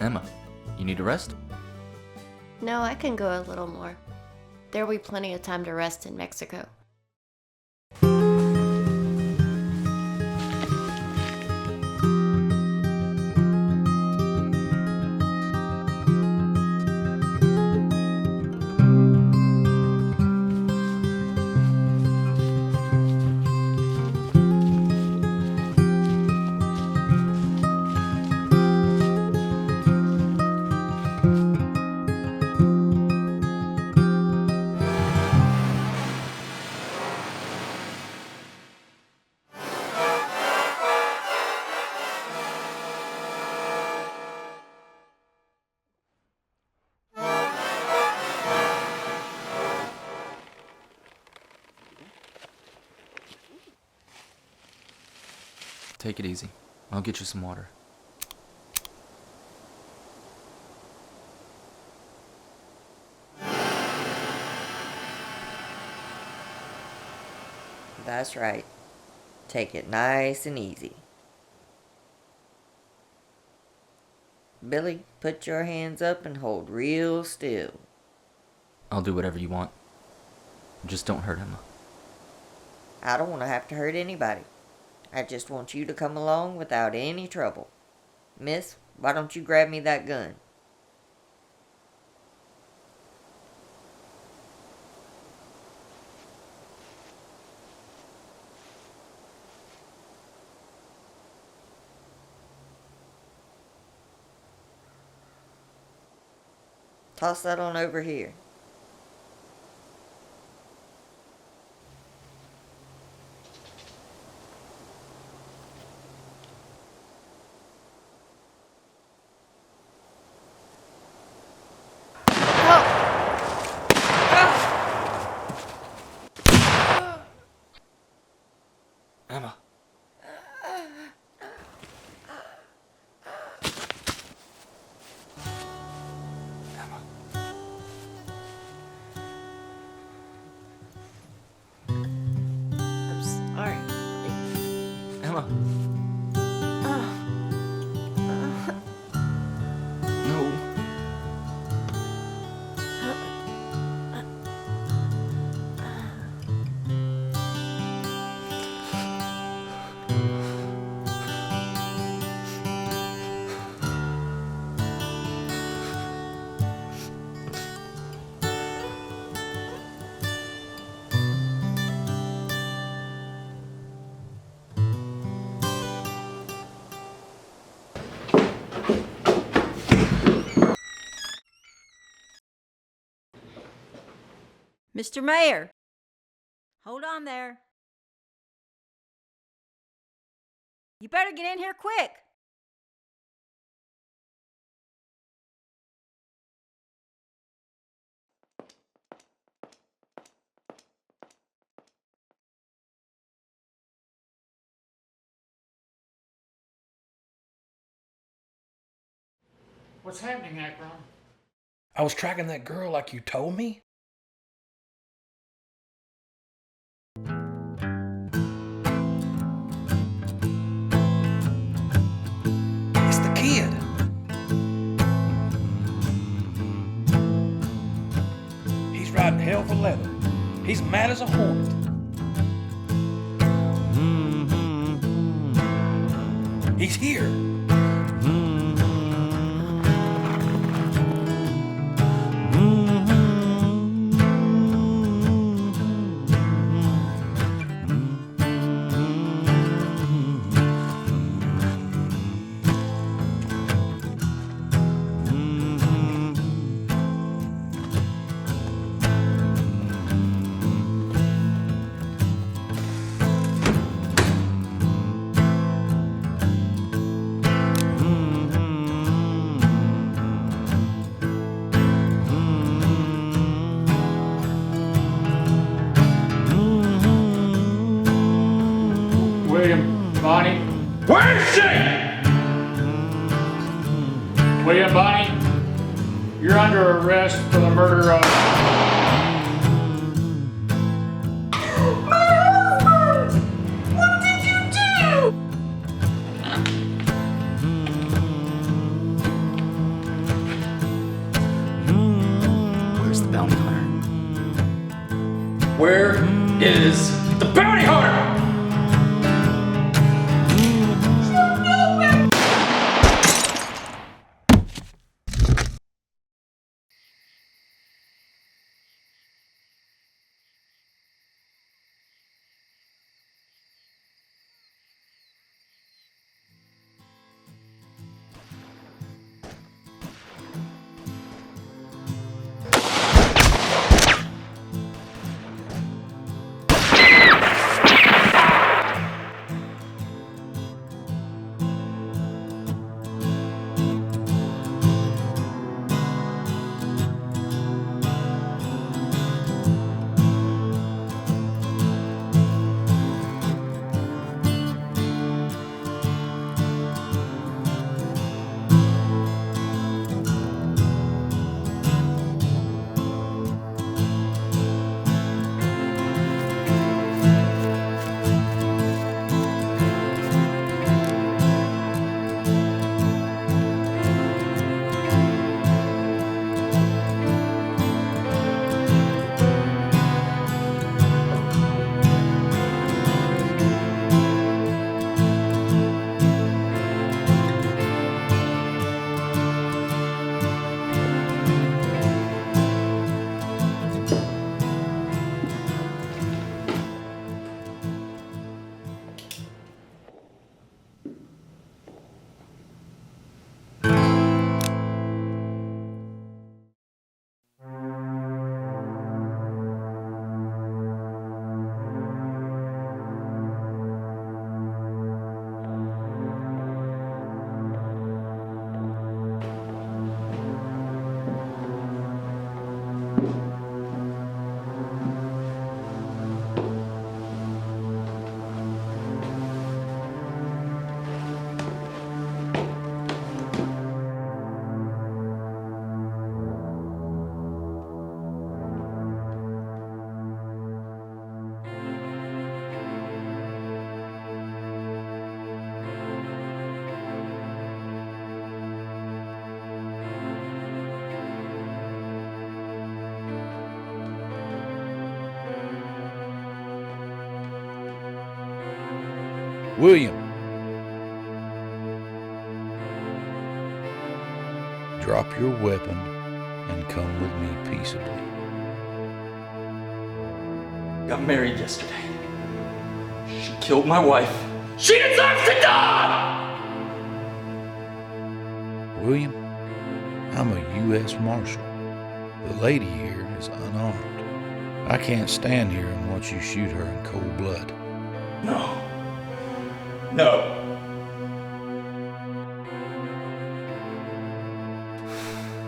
Emma, you need a rest? No, I can go a little more. There'll be plenty of time to rest in Mexico. Take it easy. I'll get you some water. That's right. Take it nice and easy. Billy, put your hands up and hold real still. I'll do whatever you want. Just don't hurt Emma. I don't want to have to hurt anybody. I just want you to come along without any trouble. Miss, why don't you grab me that gun? Toss that on over here. Emma. I'm sorry. Emma. Mr. Mayor, hold on there. You better get in here quick. What's happening, Akron? I was tracking that girl like you told me. It's the kid. He's riding hell for leather. He's mad as a hornet. He's here. Bonnie. Where is she? William, Bonnie, you're under arrest for the murder of... My husband! What did you do? Where is the bounty hunter? William, drop your weapon and come with me peaceably. Got married yesterday. She killed my wife. She deserves to die! William, I'm a U.S. Marshal. The lady here is unarmed. I can't stand here and watch you shoot her in cold blood. No. No.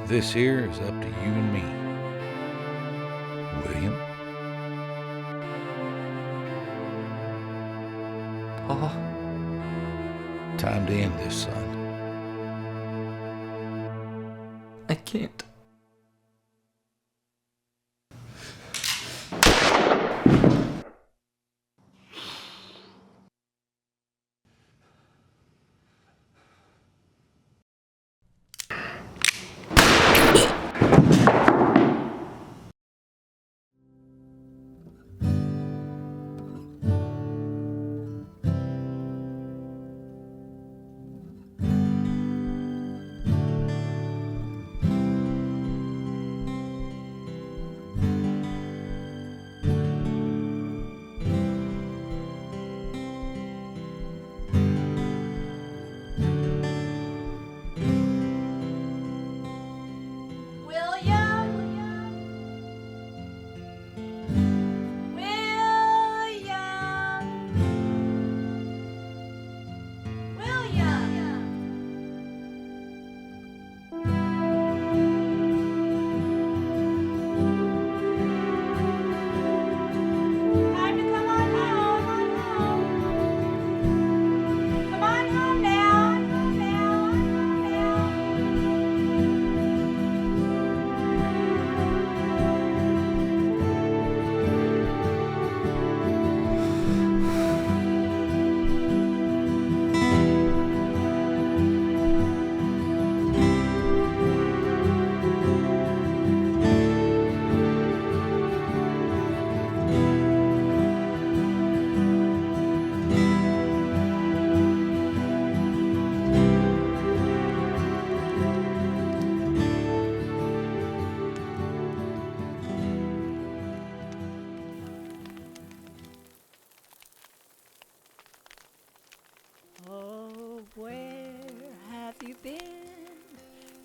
This here is up to you and me. William? Pa? Time to end this, son. I can't.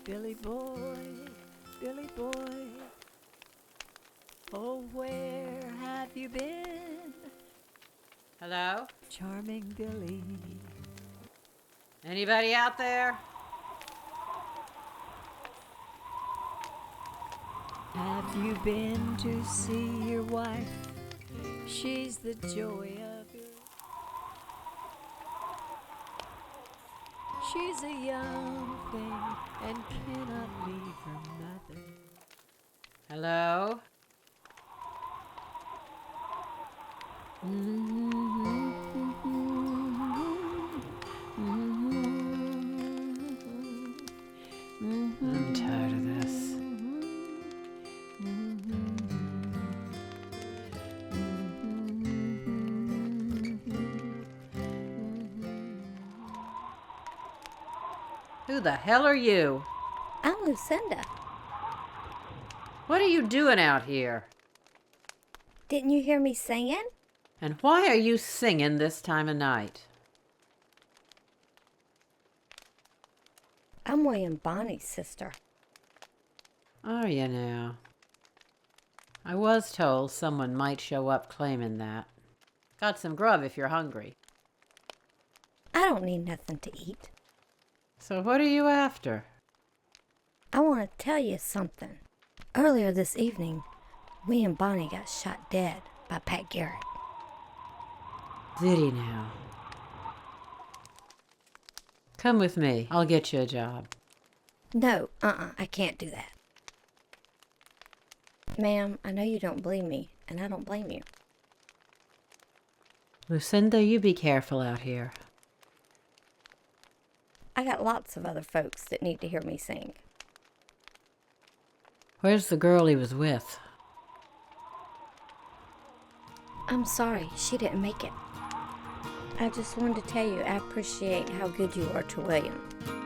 Billy boy, Billy boy, oh, where have you been? Hello? Charming Billy. Anybody out there? Have you been to see your wife? She's the joy of your... She's a young thing and cannot leave her mother. Hello? I'm tired of this. Who the hell are you? I'm Lucinda. What are you doing out here? Didn't you hear me singing? And why are you singing this time of night? I'm William Bonnie's sister. Are you now? I was told someone might show up claiming that. Got some grub if you're hungry. I don't need nothing to eat. So what are you after? I want to tell you something. Earlier this evening, William Bonnie got shot dead by Pat Garrett. Did he now? Come with me. I'll get you a job. No, I can't do that. Ma'am, I know you don't believe me, and I don't blame you. Lucinda, you be careful out here. I got lots of other folks that need to hear me sing. Where's the girl he was with? I'm sorry, she didn't make it. I just wanted to tell you I appreciate how good you are to William.